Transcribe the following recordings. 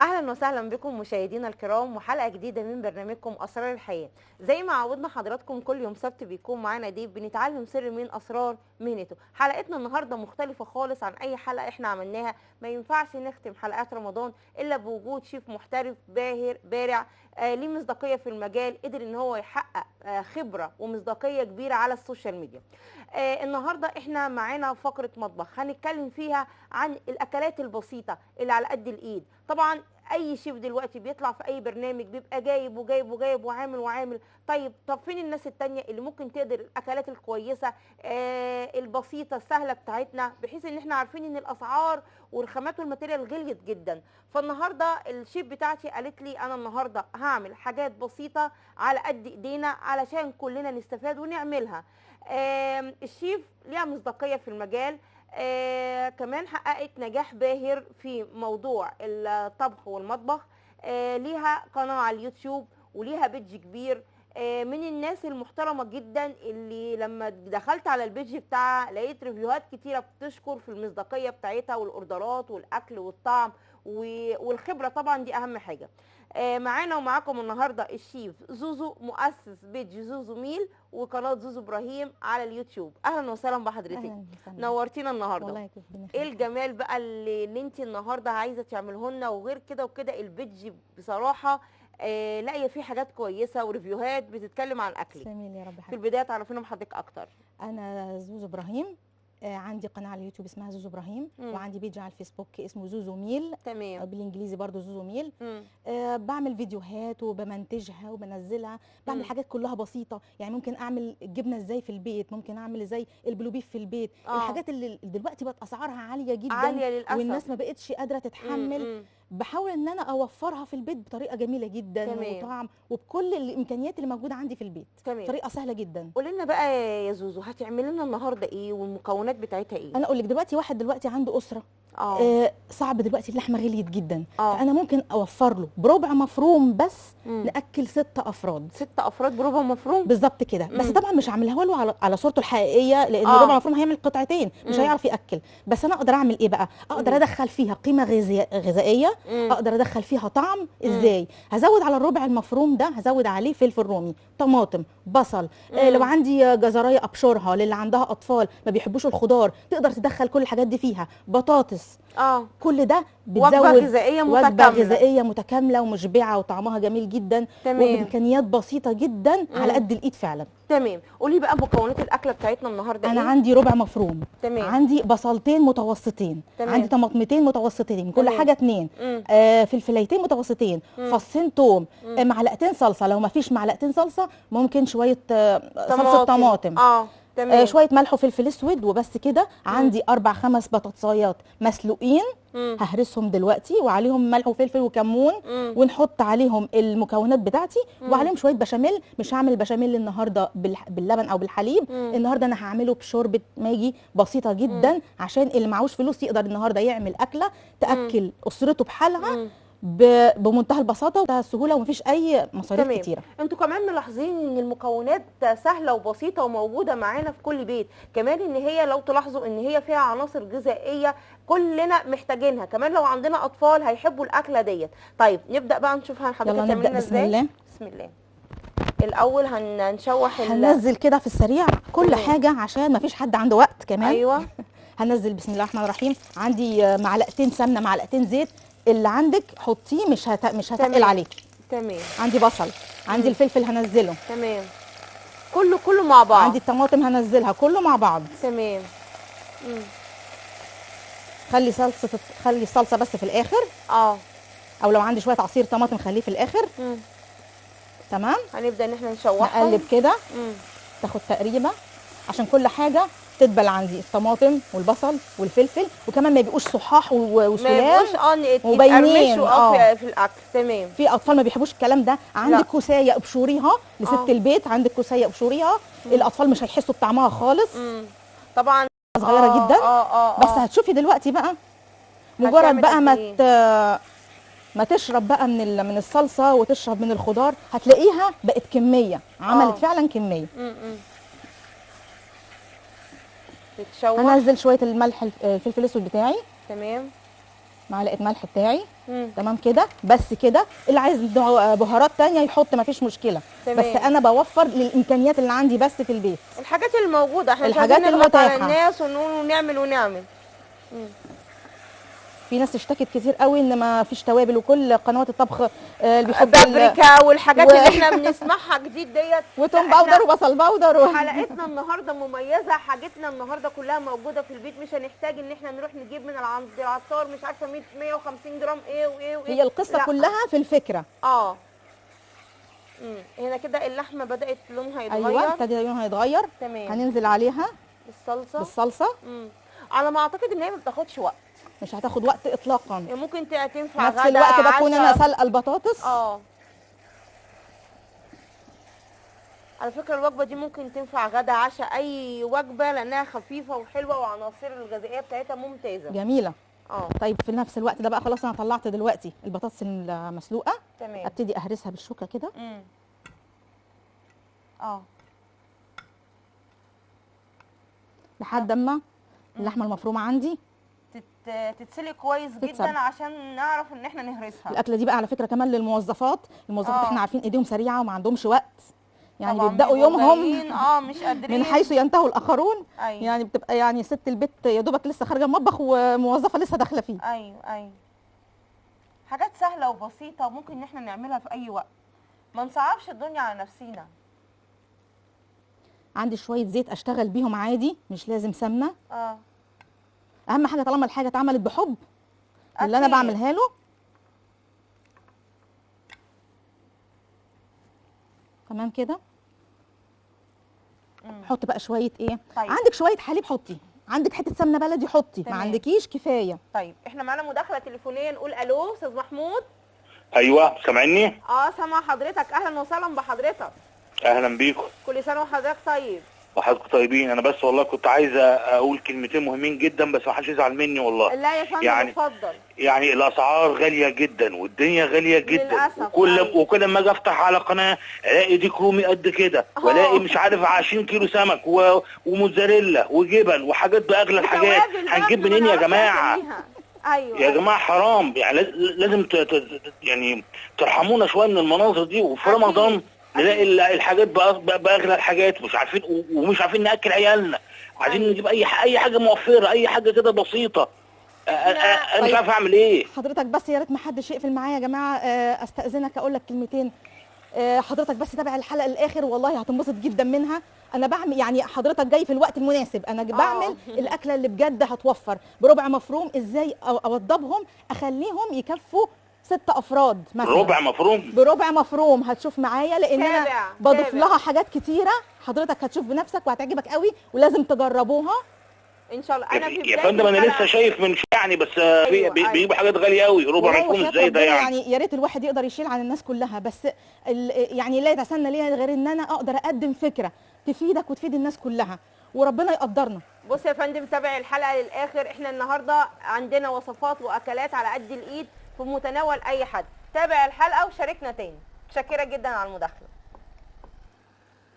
اهلا وسهلا بكم مشاهدينا الكرام وحلقه جديده من برنامجكم اسرار الحياه. زي ما عودنا حضراتكم كل يوم سبت بيكون معانا ضيف بنتعلم سر من اسرار مهنته. حلقتنا النهارده مختلفه خالص عن اي حلقه احنا عملناها. ما ينفعش نختم حلقات رمضان الا بوجود شيف محترف باهر بارع، ليه مصداقيه في المجال، قدر ان هو يحقق خبره ومصداقيه كبيره على السوشيال ميديا. النهارده احنا معانا فقره مطبخ هنتكلم فيها عن الاكلات البسيطه اللي على قد الايد. طبعا اي شيف دلوقتي بيطلع في اي برنامج بيبقى جايب وجايب وجايب وعامل. طب فين الناس التانية اللي ممكن تقدر الاكلات الكويسه البسيطه السهله بتاعتنا، بحيث ان احنا عارفين ان الاسعار والخامات والماتيريال غليت جدا. فالنهارده الشيف بتاعتي قالت لي انا النهارده هعمل حاجات بسيطه على قد ايدينا علشان كلنا نستفاد ونعملها. الشيف ليها مصداقيه في المجال، كمان حققت نجاح باهر في موضوع الطبخ والمطبخ. ليها قناة على اليوتيوب وليها بيدج كبير. من الناس المحترمة جدا اللي لما دخلت على البيدج بتاعها لقيت ريفيوهات كتيرة بتشكر في المصداقية بتاعتها والاوردرات والاكل والطعم والخبرة، طبعا دي اهم حاجة. معانا ومعاكم النهارده الشيف زوزو، مؤسس بيدج زوزو ميل وقناه زوزو ابراهيم على اليوتيوب. اهلا وسهلا بحضرتك. اهلا وسهلا. نورتينا النهارده. والله كيف ايه الجمال بقى اللي انت النهارده عايزه تعمله لنا، وغير كده وكده البيدج بصراحه لاقيه فيه حاجات كويسه وريفيوهات بتتكلم عن الاكل. تسلمي لي يا رب في حبيبتي. البدايه تعرفينا بحضرتك اكتر. انا زوزو ابراهيم، عندي قناه على اليوتيوب اسمها زوزو ابراهيم، وعندي بيج على الفيسبوك اسمه زوزو ميل، تمام، بالانجليزي برضو زوزو ميل. بعمل فيديوهات وبمنتجها وبنزلها، بعمل حاجات كلها بسيطه. يعني ممكن اعمل الجبنه ازاي في البيت، ممكن اعمل ازاي البلوبيف في البيت. الحاجات اللي دلوقتي بقت اسعارها عاليه جدا، عاليه للاسف، والناس ما بقتش قادره تتحمل. بحاول ان انا اوفرها في البيت بطريقه جميله جدا، تمام، وطعم وبكل الامكانيات اللي موجوده عندي في البيت. تمام. طريقه سهله جدا. قولي لنا بقى يا زوزو، هتعملي لنا النهارده ايه والمكونات بتاعتها ايه؟ انا اقول لك دلوقتي واحد دلوقتي عنده اسره، صعب دلوقتي اللحمه غليت جدا. فانا ممكن اوفر له بربع مفروم بس ناكل 6 افراد. 6 افراد بربع مفروم بالظبط كده. بس طبعا مش هعملها له على صورته الحقيقيه، لان ربع مفروم هيعمل قطعتين مش هيعرف ياكل. بس انا اقدر اعمل ايه بقى؟ اقدر ادخل فيها قيمه غذائيه، اقدر ادخل فيها طعم. ازاي؟ هزود على الربع المفروم ده، هزود عليه فلفل رومي، طماطم، بصل. لو عندي جزرايه ابشرها، للي عندها اطفال ما بيحبوش الخضار تقدر تدخل كل الحاجات دي فيها، بطاطس. كل ده بتزود وجبه غذائيه متكامله، وجبه غذائيه متكامله ومشبعه وطعمها جميل جدا. تمام. وبامكانيات بسيطه جدا على قد الايد فعلا. تمام. قولي بقى مكونات الاكله بتاعتنا النهارده انا ايه؟ عندي ربع مفروم، تمام. عندي بصلتين متوسطين، تمام. عندي طماطمتين متوسطين، كل حاجه 2، فلفليتين متوسطين، فصين توم، معلقتين صلصه. لو ما فيش معلقتين صلصه ممكن شويه صلصه طماطم، تمام. شويه ملح وفلفل اسود وبس كده. عندي 4 5 بطاطسايات مسلوقين، ههرسهم دلوقتي وعليهم ملح وفلفل وكمون، ونحط عليهم المكونات بتاعتي وعليهم شويه بشاميل. مش هعمل بشاميل النهارده باللبن او بالحليب، النهارده انا هعمله بشوربه ماجي بسيطه جدا، عشان اللي معهوش فلوس يقدر النهارده يعمل اكله تاكل اسرته بحالها بمنتهى البساطه ومنتهى السهوله، ومفيش اي مصاريف كتيره. انتوا كمان ملاحظين ان المكونات سهله وبسيطه وموجوده معانا في كل بيت، كمان ان هي لو تلاحظوا ان هي فيها عناصر غذائيه كلنا محتاجينها، كمان لو عندنا اطفال هيحبوا الاكله ديت. طيب نبدا بقى نشوف حضرتك تعملنا ازاي. بسم الله. بسم الله. الاول هنشوح هننزل كده في السريع كل حاجه عشان مفيش حد عنده وقت كمان. ايوه. هنزل بسم الله الرحمن الرحيم. عندي معلقتين سمنه، معلقتين زيت، اللي عندك حطيه، مش هتقل عليكي. تمام. عندي بصل، عندي الفلفل هنزله. تمام. كله مع بعض. عندي الطماطم هنزلها كله مع بعض. تمام. خلي الصلصه بس في الاخر. او لو عندي شويه عصير طماطم خليه في الاخر. تمام. هنبدا ان احنا نشوحها، نقلب كده، تاخد تقريبا عشان كل حاجه تدبل. عندي الطماطم والبصل والفلفل، وكمان ما يبقوش صحاح وسلام وباينين في الاكل. تمام. في اطفال ما بيحبوش الكلام ده. عندك كوسايه ابشريها لست البيت، عندك كوسايه ابشريها، الاطفال مش هيحسوا بطعمها خالص. طبعا صغيره جدا. بس هتشوفي دلوقتي بقى مجرد بقى ما تشرب بقى من الصلصه وتشرب من الخضار، هتلاقيها بقت كميه، عملت فعلا كميه. تتشوح. هنزل شويه الملح الفلفل الاسود بتاعي. تمام. معلقه ملح بتاعي. تمام كده، بس كده. اللي عايز بهارات تانية يحط، مفيش مشكله. تمام. بس انا بوفر للامكانيات اللي عندي بس في البيت، الحاجات الموجوده، احنا مش الحاجات عايزين نضغط على المتاحة. الناس ونقول ونعمل ونعمل. في ناس اشتكت كتير قوي ان ما فيش توابل، وكل قنوات الطبخ اللي بيحط بابريكا والحاجات اللي احنا بنسمعها جديد ديت، وتوم لا، باودر وبصل باودر حلقتنا النهارده مميزه، حاجتنا النهارده كلها موجوده في البيت، مش هنحتاج ان احنا نروح نجيب من عند العطار مش عارفه 150 جرام ايه وايه وايه. هي القصه لا. كلها في الفكره. هنا كده اللحمه بدات لونها يتغير. ايوه ابتدى لونها يتغير. تمام. هننزل عليها بالصلصه. على ما اعتقد ان هي ما بتاخدش وقت، مش هتاخد وقت اطلاقا. يعني ممكن تنفع نفس غدا الوقت بكون انا عشاء. سلقه البطاطس. على فكره الوجبه دي ممكن تنفع غدا عشاء، اي وجبه، لانها خفيفه وحلوه وعناصر الغذائيه بتاعتها ممتازه جميله. طيب في نفس الوقت ده بقى خلاص انا طلعت دلوقتي البطاطس المسلوقه. تمام. ابتدي اهرسها بالشوكه كده. لحد اما اللحمه المفرومه عندي تتسلق كويس جدا عشان نعرف ان احنا نهرسها. الاكله دي بقى على فكره كمان للموظفات، احنا عارفين ايديهم سريعه وما عندهمش وقت، يعني بيبداوا يومهم مش قادرين من حيث ينتهوا الاخرون. أيوة. يعني بتبقى يعني ست البيت يا دوبك لسه خارجه المطبخ وموظفه لسه داخله فيه. ايوه حاجات سهله وبسيطه وممكن ان احنا نعملها في اي وقت، ما نصعبش الدنيا على نفسينا. عندي شويه زيت اشتغل بيهم عادي، مش لازم سمنه. اهم حاجه طالما الحاجه اتعملت بحب اللي انا بعملها له. تمام كده. حطي بقى شويه ايه. طيب. عندك شويه حليب حطي، عندك حته سمنه بلدي حطي، ما عندكيش كفايه. طيب احنا معانا مداخله تليفونيه، نقول الو استاذ محمود. ايوه سامعني. سامع حضرتك، اهلا وسهلا بحضرتك. اهلا بيكم. كل سنه وحضرتك طيب. وحضرتك طيبين. انا بس والله كنت عايز اقول كلمتين مهمين جدا، بس ما حدش يزعل مني والله. لا يا فندم اتفضل. يعني الاسعار غاليه جدا والدنيا غاليه جدا للأسف. وكل ما اجي افتح على قناه الاقي ديك رومي قد كده، والاقي مش عارف 20 كيلو سمك وموزاريلا وجبن وحاجات باغلى الحاجات. هنجيب منين يا جماعه؟ ايوه يا جماعه حرام، يعني لازم يعني ترحمونا شويه من المناظر دي. وفي رمضان نلاقي الحاجات باغلى الحاجات، ومش عارفين ناكل عيالنا. عايزين نجيب اي حاجه موفره، اي حاجه كده بسيطه. انا مش عارف اعمل ايه. حضرتك بس يا ريت ما حدش يقفل معايا يا جماعه، استاذنك اقول لك كلمتين. حضرتك بس تابع الحلقه للاخر والله هتنبسط جدا منها. انا بعمل يعني حضرتك جاي في الوقت المناسب، انا بعمل الاكله اللي بجد هتوفر بربع مفروم. ازاي اوضبهم اخليهم يكفوا 6 افراد مثلا. بربع مفروم هتشوف معايا، لان انا بضيف لها حاجات كتيره حضرتك هتشوف بنفسك وهتعجبك قوي ولازم تجربوها ان شاء الله. انا في يا فندم انا لسه شايف من يعني، بس بيجيبوا حاجات غاليه قوي. ربع مفروم ازاي ده يعني يا ريت الواحد يقدر يشيل عن الناس كلها، بس يعني لا يتسنى ليا غير ان انا اقدر اقدم فكره تفيدك وتفيد الناس كلها، وربنا يقدرنا. بص يا فندم تابع الحلقه للاخر، احنا النهارده عندنا وصفات واكلات على قد الايد في متناول اي حد. تابع الحلقه وشاركنا تاني. متشكره جدا على المداخله.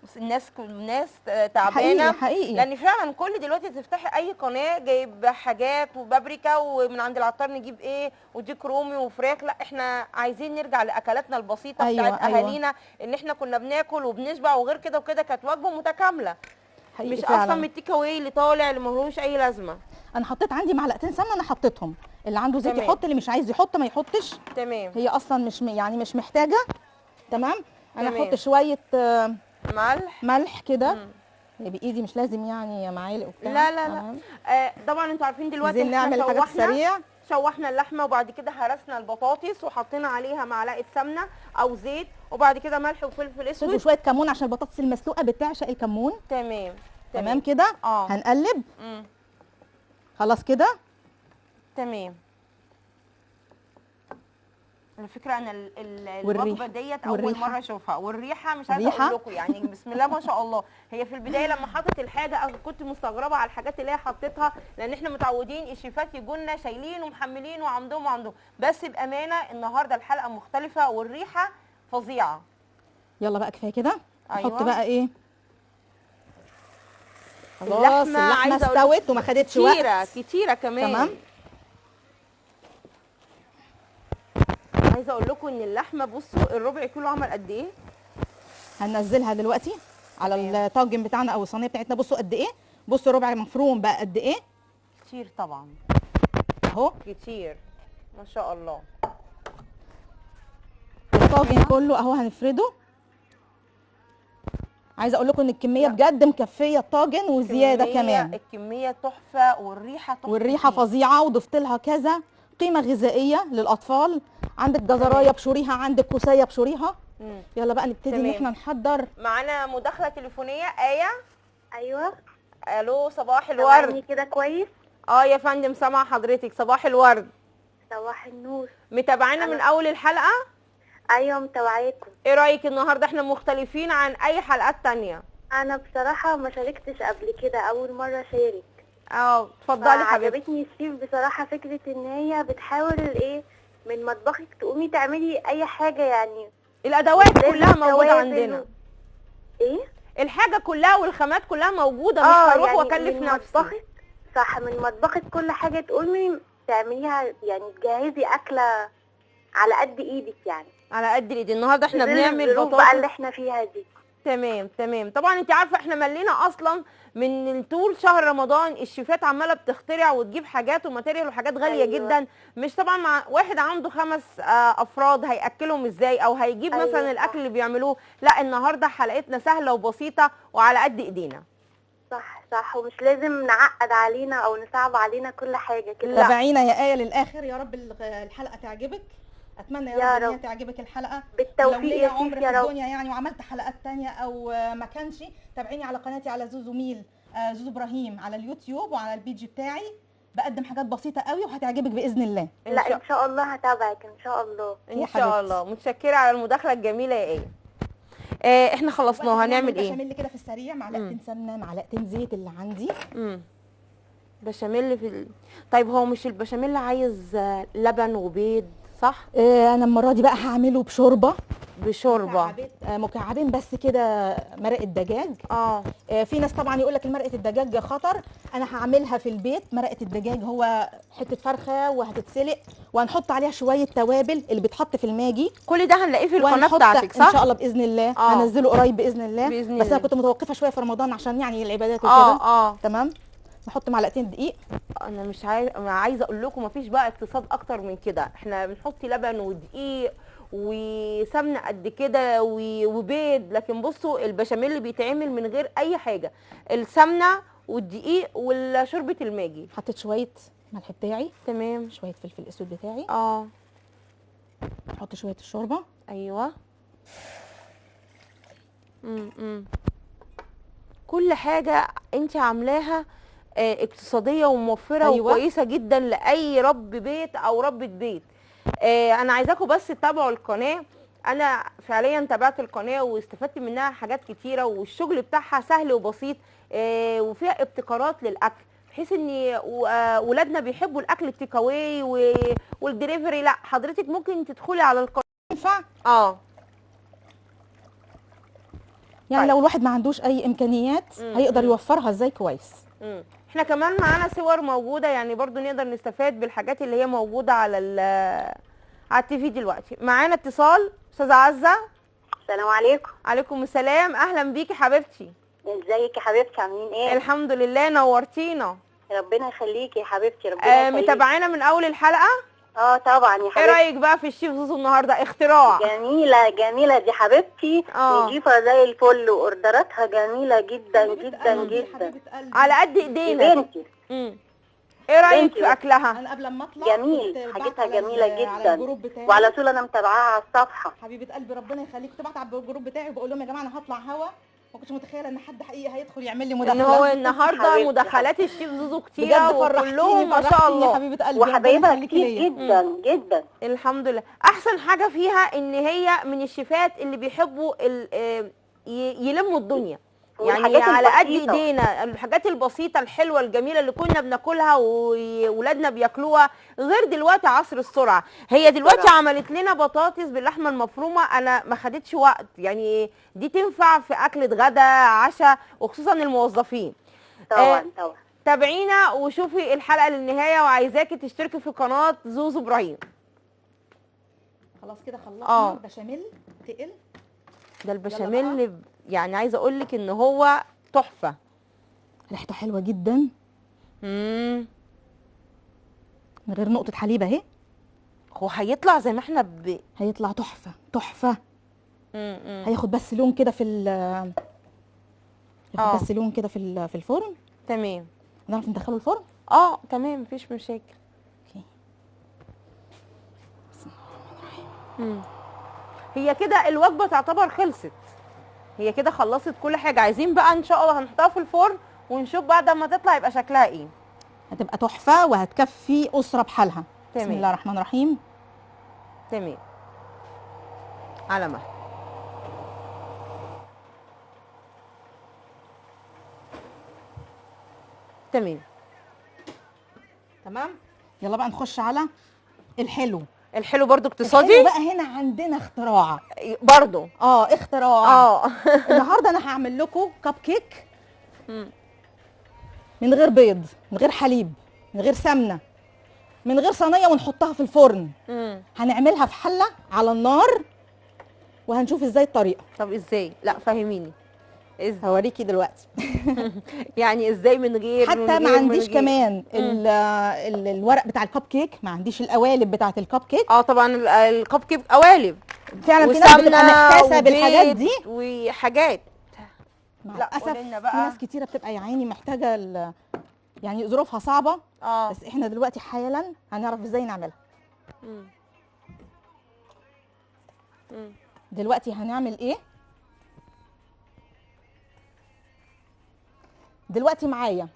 بس الناس تعبانه حقيقي. لان فعلا كل دلوقتي تفتحي اي قناه جايب حاجات وبابريكا ومن عند العطار نجيب ايه وديك رومي وفراخ. لا احنا عايزين نرجع لاكلاتنا البسيطه بتاعت اهالينا، ان احنا كنا بناكل وبنشبع وغير كده وكده، كانت وجبه متكامله مش فعلا. اصلا من التيك اواي اللي طالع اللي ملوش اي لازمه. انا حطيت عندي معلقتين سمنه، انا حطيتهم. اللي عنده زيت يحط، اللي مش عايز يحط ما يحطش. تمام. هي اصلا مش محتاجه. تمام. انا هحط شويه ملح كده بايدي، مش لازم يعني معالق وبتاع. لا طبعا انتوا عارفين دلوقتي نعمل حاجات سريعه. شوحنا اللحمه وبعد كده هرسنا البطاطس وحطينا عليها معلقه سمنه او زيت، وبعد كده ملح وفلفل اسود وشويه كمون عشان البطاطس المسلوقه بتعشق الكمون. تمام كده. هنقلب. خلاص كده. تمام. على فكره انا الوجبه ديت اول مره اشوفها، والريحه مش عايزه اقول لكم يعني بسم الله ما شاء الله. هي في البدايه لما حطت الحاجه انا كنت مستغربه على الحاجات اللي هي حطيتها، لان احنا متعودين الشيفات يجوا لنا شايلين ومحملين وعندهم بس بامانه النهارده الحلقه مختلفه والريحه فظيعه. يلا بقى كفايه كده. نحط بقى ايه. اللحمه استوت وما خدتش وقت كتيره كمان. تمام. عايزه اقول لكم ان اللحمه بصوا الربع كيلو عمل قد ايه. هننزلها دلوقتي على الطاجن بتاعنا او الصينيه بتاعتنا. بصوا قد ايه، بصوا ربع مفروم بقى قد ايه. كتير طبعا، اهو كتير ما شاء الله. الطاجن كله اهو هنفرده. عايزه اقول لكم ان الكميه بجد مكفيه الطاجن وزياده كمان. الكميه تحفه والريحه تحفه، والريحه فظيعه، وضفت لها كذا قيمه غذائيه للاطفال. عندك جزرايه بشوريها، عندك كوسايه بشوريها. يلا بقى نبتدي ان احنا نحضر. معانا مداخله تليفونيه. ايه؟ ايوه. الو، صباح سامعني الورد. كده كويس؟ يا فندم سامعه حضرتك، صباح الورد. صباح النور. متابعانا من اول الحلقه؟ ايوه متابعاكم. ايه رايك النهارده؟ احنا مختلفين عن اي حلقات تانية. انا بصراحه ما شاركتش قبل كده، اول مره اشارك. اتفضلي حبيبتي. عجبتني الشيف بصراحه، فكره ان هي بتحاول ايه من مطبخك تقومي تعملي اي حاجه، يعني الادوات كلها موجوده عندنا. ايه؟ الحاجه كلها والخامات كلها موجوده، مش هروح يعني واكلف من نفسي. مطبخك صح، من مطبخك كل حاجه تقومي تعمليها، يعني تجهزي اكله على قد ايدك، يعني على قد الايد. النهارده احنا في ظل بنعمل الظروف بطاطس بقى اللي احنا فيها دي. تمام. طبعا انت عارفه احنا ملينا اصلا من طول شهر رمضان الشيفات عماله بتخترع وتجيب حاجات وماتيريال وحاجات غاليه أيوة. جدا. مش طبعا مع واحد عنده 5 افراد هياكلهم ازاي، او هيجيب أيوة مثلا صح. الاكل اللي بيعملوه. لا، النهارده حلقتنا سهله وبسيطه وعلى قد ايدينا. صح، ومش لازم نعقد علينا او نصعب علينا كل حاجه كده. تابعينا يا آية للآخر. يا رب الحلقة تعجبك. أتمنى يا رب إن هي تعجبك الحلقة. بالتوفيق لو ليا يا عمر شيخ في يا رب. الدنيا يعني وعملت حلقات تانية أو ما كانش، تابعيني على قناتي على زوزو ميل، زوزو إبراهيم على اليوتيوب وعلى البيج بتاعي. بقدم حاجات بسيطة قوي وهتعجبك بإذن الله. لا ان شاء الله هتابعك ان شاء الله. ان شاء الله. متشكره على المداخله الجميله يا ايه. احنا خلصناها. هنعمل ايه؟ بشاميل كده في السريع، معلقتين سمنة، معلقتين زيت اللي عندي. بشاميل طيب هو مش البشاميل عايز لبن وبيض صح؟ انا المره دي بقى هعمله بشوربه مكعبين بس كده مرقه دجاج. في ناس طبعا يقول لك مرقه الدجاج خطر. انا هعملها في البيت. مرقه الدجاج هو حته فرخه وهتتسلق وهنحط عليها شويه توابل اللي بيتحط في الماجي. كل ده هنلاقيه في القناه بتاعتك صح؟ ان شاء الله باذن الله. هنزله قريب باذن الله. بس انا كنت متوقفه شويه في رمضان عشان يعني العبادات وكده. تمام. نحط معلقتين دقيق. انا مش عايزه اقول لكم مفيش بقى اقتصاد اكتر من كده. احنا بنحط لبن ودقيق وسمنه قد كده وبيض، لكن بصوا البشاميل اللي بيتعمل من غير اي حاجه، السمنه والدقيق وشوربه الماجي. حطيت شويه ملح بتاعي. تمام. شويه فلفل اسود بتاعي. احط شويه الشوربه. ايوه. كل حاجه انت عاملاها اقتصاديه وموفره. أيوة. وكويسه جدا لاي رب بيت او ربة بيت. انا عايزاكم بس تتابعوا القناه. انا فعليا تابعت القناه واستفدت منها حاجات كتيره، والشغل بتاعها سهل وبسيط وفيها ابتكارات للاكل، بحيث ان ولادنا بيحبوا الاكل التيك اواي والدليفري. لا حضرتك ممكن تدخلي على القناه. ينفع؟ يعني طيب. لو الواحد ما عندوش اي امكانيات هيقدر يوفرها ازاي كويس. احنا كمان معانا صور موجوده، يعني برضو نقدر نستفاد بالحاجات اللي هي موجوده على التي في دلوقتي. معانا اتصال. استاذه عزه. السلام عليكم. عليكم السلام. اهلا بيكي حبيبتي. ازيك يا حبيبتي، عاملين ايه؟ الحمد لله، نورتينا. ربنا يخليكي يا حبيبتي. ربنا يخليكي. متابعانا من اول الحلقه؟ طبعا يا حبيبتي. ايه رايك بقى في الشيف زوزو النهارده؟ اختراع جميله دي حبيبتي. نضيفه زي الفل واوردراتها جميله جدا جدا جدا على قد ايدينا. بنتي. ايه رايك في اكلها؟ انا قبل ما اطلع جميل، حاجتها جميله جدا وعلى طول انا متابعاها على الصفحه. حبيبه قلبي ربنا يخليك. كنت ببعت على الجروب بتاعي وبقول لهم يا جماعه انا هطلع هوا. ما كنتش متخيله ان حد حقيقي هيدخل يعمل لي مداخله. ان هو النهارده مداخلات الشيف زوزو كتيره وكلهم ما شاء الله. حبيبه قلبي وحبايبها كتير جدا جدا. الحمد لله. احسن حاجه فيها ان هي من الشيفات اللي بيحبوا يلموا الدنيا، يعني على قد ايدينا. الحاجات البسيطه الحلوه الجميله اللي كنا بناكلها وولادنا بياكلوها، غير دلوقتي عصر السرعه. هي دلوقتي عملت لنا بطاطس باللحمه المفرومه. انا ما خدتش وقت، يعني دي تنفع في اكله غدا عشاء وخصوصا الموظفين. طبعا. تابعينا وشوفي الحلقه للنهايه، وعايزاكي تشتركي في قناه زوزو ابراهيم. خلاص خلاص كده خلصنا اه. بشاميل تقل. ده البشاميل يعني عايزه اقول لك ان هو تحفه. ريحته حلوه جدا من غير نقطه حليب اهي. هو هيطلع زي ما احنا هيطلع تحفه تحفه. هياخد بس لون كده في ياخد بس لون كده في الفرن. تمام. نعرف ندخله الفرن. تمام مفيش مشاكل. اوكي. هي كده الوجبه تعتبر خلصت، هي كده خلصت كل حاجه. عايزين بقى ان شاء الله هنحطها في الفرن ونشوف بعد ما تطلع يبقى شكلها ايه. هتبقى تحفه وهتكفي اسره بحالها. تمام. بسم الله الرحمن الرحيم. تمام على مهل. تمام تمام. يلا بقى نخش على الحلو. الحلو برضو اقتصادي. الحلو بقى هنا عندنا اختراع برضو. اختراع. النهارده انا هعمل لكم كب كيك من غير بيض، من غير حليب، من غير سمنه، من غير صينيه ونحطها في الفرن. هنعملها في حله على النار وهنشوف ازاي الطريقه. طب ازاي؟ لا فهميني. هوريكي دلوقتي. يعني ازاي من غير حتى ما عنديش كمان الورق بتاع الكب كيك، ما عنديش القوالب بتاعه الكب كيك. طبعا الكب كيك قوالب فعلا في ناس بتبقى محتاسه بالحاجات دي وحاجات. لا للاسف في ناس كتيره بتبقى يا عيني محتاجه يعني ظروفها صعبه. بس احنا دلوقتي حالا هنعرف ازاي نعملها. دلوقتي هنعمل ايه؟ دلوقتي معايا،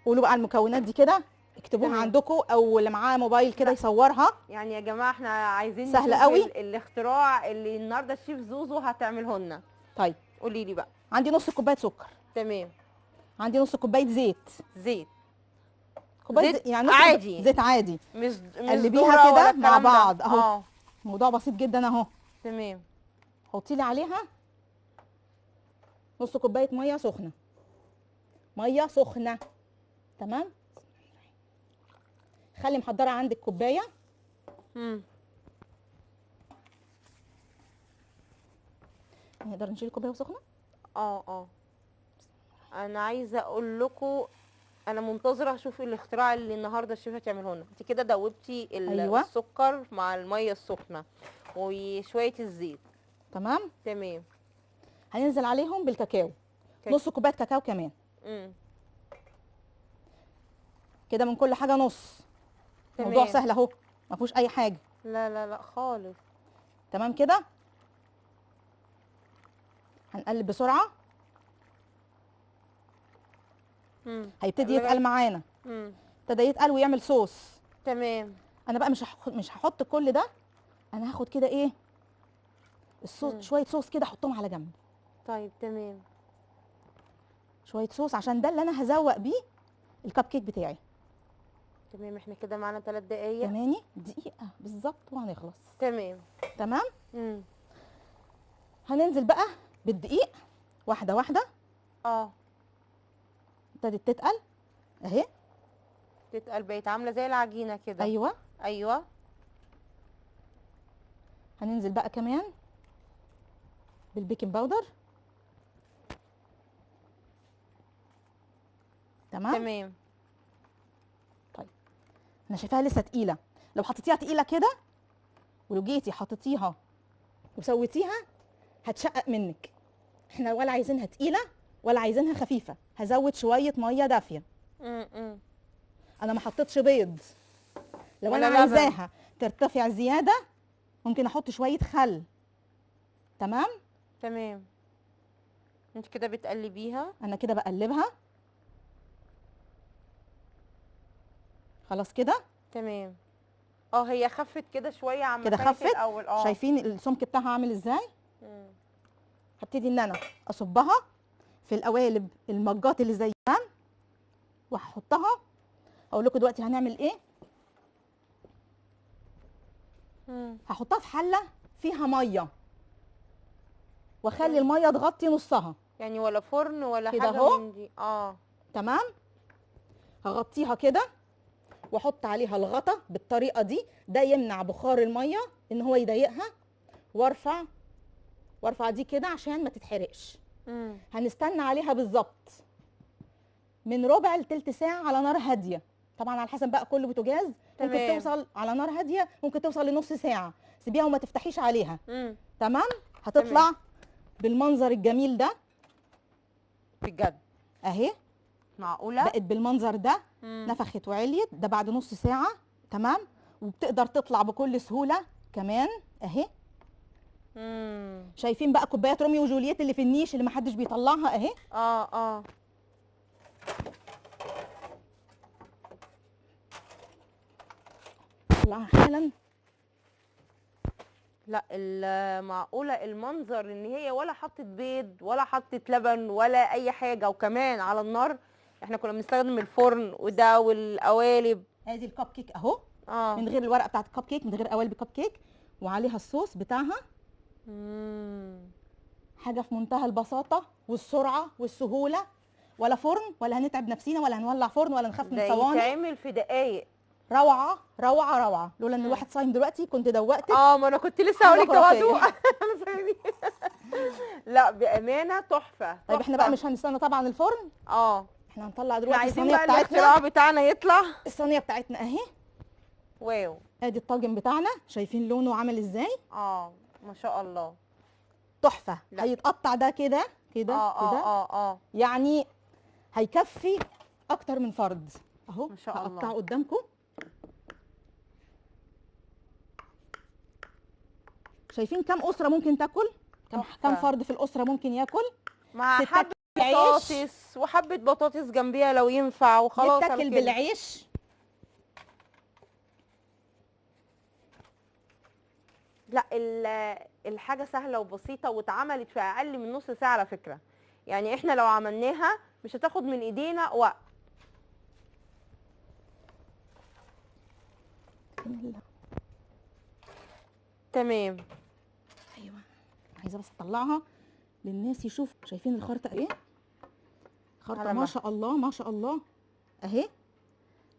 قولوا بقى المكونات دي كده، اكتبوها عندكم او اللي معاه موبايل كده يصورها. يعني يا جماعه احنا عايزين سهله قوي الاختراع اللي النهارده الشيف زوزو هتعمله لنا. طيب قولي لي بقى. عندي نص كوبايه سكر. تمام. عندي نص كوبايه زيت. كوبايه زيت يعني عادي. زيت عادي. مش قلبيها كده مع بعض اهو. الموضوع بسيط جدا اهو. تمام. حطي لي عليها نص كوبايه ميه سخنه. ميه سخنه. تمام. خلي محضره عندك كوبايه. نقدر نشيل كوبايه سخنه. انا عايزه اقول لكم انا منتظره اشوف الاختراع اللي النهارده الشيف هتعمله لنا. انت كده دوبتي أيوة. السكر مع الميه السخنه وشويه الزيت. تمام. هننزل عليهم بالكاكاو. نص كوبايه كاكاو كمان. كده من كل حاجه نص. الموضوع سهل اهو، ما فيهوش اي حاجه. لا خالص. تمام كده. هنقلب بسرعه. هيبتدي يتقل معانا. ابتدى يتقل ويعمل صوص. تمام. انا بقى مش هحط كل ده، انا هاخد كده ايه الصوص، شويه صوص كده احطهم على جنب. طيب تمام. شويه صوص عشان ده اللي انا هزوق بيه الكب كيك بتاعي. تمام. احنا كده معانا 3 دقايق. تماني دقيقه بالظبط وهنخلص. تمام. هننزل بقى بالدقيق واحده واحده. ابتدت تتقل اهي. تتقل بقت عامله زي العجينه كده. ايوه. هننزل بقى كمان بالبيكنج باودر. تمام. طيب انا شايفاها لسه تقيله، لو حطيتيها تقيله كده ولو جيتي حطيتيها وسويتيها هتشقق منك. احنا ولا عايزينها تقيله ولا عايزينها خفيفه. هزود شويه ميه دافيه. انا ما حطيتش بيض. لو انا عايزاها ترتفع زياده ممكن احط شويه خل. تمام. انت كده بتقلبيها. انا كده بقلبها. خلاص كده. تمام. هي خفت كده شويه عن كده خفت الاول. شايفين السمك بتاعها عامل ازاي؟ هبتدي ان انا اصبها في القوالب المجات اللي زي ده وهحطها. اقول لكم دلوقتي هنعمل ايه. هحطها في حله فيها ميه واخلي الميه تغطي نصها. يعني ولا فرن ولا كده حاجه اهو. من دي. تمام. هغطيها كده واحط عليها الغطا بالطريقه دي. ده يمنع بخار الميه ان هو يضايقها وارفع دي كده عشان ما تتحرقش. هنستنى عليها بالظبط من ربع لتلت ساعه على نار هاديه، طبعا على حسب بقى كل بوتاجاز. ممكن تمام. توصل على نار هاديه، ممكن توصل لنص ساعه. سيبيها وما تفتحيش عليها. تمام. هتطلع بالمنظر الجميل ده بجد اهي. معقوله بقت بالمنظر ده. نفخت وعليت ده بعد نص ساعه. تمام. وبتقدر تطلع بكل سهوله كمان اهي. شايفين بقى كوبايات روميو وجولييت اللي في النيش اللي محدش بيطلعها اهي. طلعها حالا. لا معقوله المنظر ان هي ولا حطت بيض ولا حطت لبن ولا اي حاجه، وكمان على النار. احنا كنا بنستخدم الفرن وده والقوالب. ادي الكب كيك اهو. اه من غير الورقه بتاعت الكب كيك، من غير قوالب الكب كيك، وعليها الصوص بتاعها. حاجه في منتهى البساطه والسرعه والسهوله. ولا فرن ولا هنتعب نفسينا ولا هنولع فرن ولا نخاف من ده صواني. يتعمل في دقايق. روعه روعه روعه. لولا ان الواحد صايم دلوقتي كنت دوقتك. ما انا كنت لسه هقول لك خرافية. دوقتوه. لا بامانه تحفه. طيب احنا بقى مش هنستنى طبعا الفرن. احنا هنطلع احنا دلوقتي عايزين الصينيه بقى بتاعتنا. الاختراع بتاعنا يطلع. الصينيه بتاعتنا اهي. واو. ادي الطاجن بتاعنا، شايفين لونه عامل ازاي؟ ما شاء الله. تحفه. لا. هيتقطع ده كده كده كده. يعني هيكفي اكتر من فرد اهو. ما شاء الله. هقطعه قدامكم. شايفين كم اسره ممكن تاكل؟ كم فرد في الاسره ممكن ياكل؟ مع تتاكل حبه بالعيش. بطاطس وحبه بطاطس جنبيها لو ينفع وخلاص. تتاكل بالعيش. لا الحاجه سهله وبسيطه واتعملت في اقل من نص ساعه على فكره. يعني احنا لو عملناها مش هتاخد من ايدينا وقت. تمام. ايوه. عايزه بس اطلعها للناس يشوفوا. شايفين الخرطه ايه؟ خرطه ما شاء الله ما شاء الله اهي.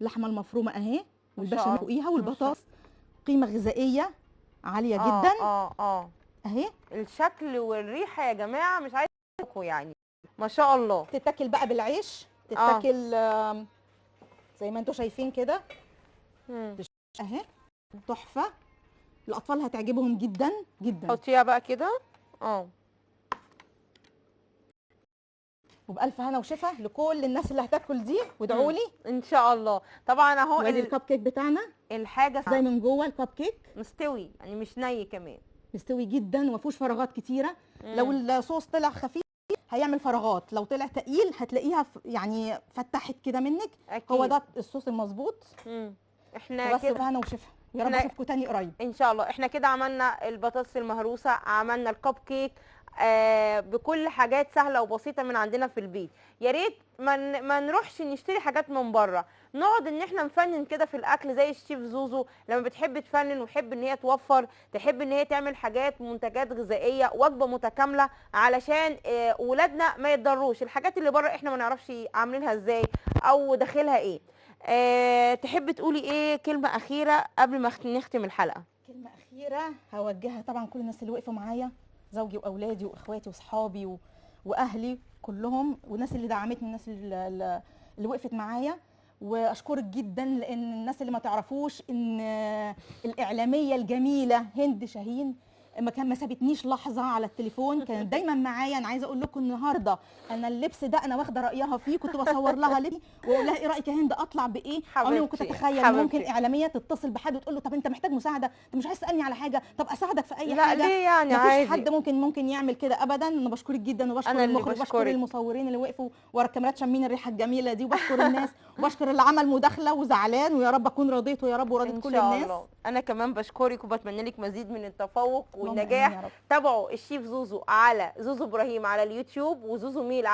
اللحمه المفرومه اهي والبشاميل فوقيها والبطاطس. قيمه غذائيه عاليه جدا. اهي. الشكل والريحه يا جماعه مش عايزه اقول يعني ما شاء الله. تتاكل بقى بالعيش. تتاكل زي ما انتم شايفين كده اهي. تحفه. الاطفال هتعجبهم جدا جدا. حطيها بقى كده. وبألف هنا وشفا لكل الناس اللي هتاكل دي، وادعوا لي ان شاء الله. طبعا اهو وادي الكب كيك بتاعنا. الحاجه زي من جوه الكب كيك مستوي يعني مش ني كمان. مستوي جدا وما فيهوش فراغات كتيره. لو الصوص طلع خفيف هيعمل فراغات، لو طلع تقيل هتلاقيها يعني فتحت كده منك. أكيد. هو ده الصوص المظبوط. احنا كده بهنا وشفا. يا رب اشوفكم تاني قريب ان شاء الله. احنا كده عملنا البطاطس المهروسه، عملنا الكب كيك بكل حاجات سهله وبسيطه من عندنا في البيت. يا ريت ما نروحش نشتري حاجات من بره، نقعد ان احنا نفنن كده في الاكل زي الشيف زوزو لما بتحب تفنن وتحب ان هي توفر، تحب ان هي تعمل حاجات منتجات غذائيه وجبه متكامله علشان ولادنا ما يتضروش. الحاجات اللي بره احنا ما نعرفش عاملينها ازاي او داخلها ايه. تحب تقولي ايه كلمه اخيره قبل ما نختم الحلقه؟ كلمه اخيره هوجهها طبعا كل الناس اللي وقفوا معايا، زوجي واولادي واخواتي واصحابي واهلي كلهم، والناس اللي دعمتني، الناس اللي وقفت معايا. واشكرك جدا، لان الناس اللي ما تعرفوش ان الاعلاميه الجميله هند شاهين ما سابتنيش لحظه على التليفون، كانت دايما معايا. انا عايزه اقول لكم النهارده انا اللبس ده انا واخده رايها فيه، كنت بصور لها لبسي واقول لها ايه رايك يا هند اطلع بايه. عمري ما كنت اتخيل ان ممكن اعلاميه تتصل بحد وتقول له طب انت محتاج مساعده، انت مش عايز تسالني على حاجه، طب اساعدك في اي حاجه. لا ليه يعني عادي، مفيش حد ممكن يعمل كده ابدا. انا بشكرك جدا وبشكر المخرج وبشكر المصورين اللي وقفوا ورا الكاميرات شامين الريحه الجميله دي، وبشكر الناس وبشكر اللي عمل مداخله وزعلان، ويا رب اكون رضيت ويا رب ورضيت كل الناس. الله. انا كمان بشكرك وبتمنى لك مزيد من التفوق والنجاح. تابعوا الشيف زوزو على زوزو ابراهيم على اليوتيوب، وزوزو ميل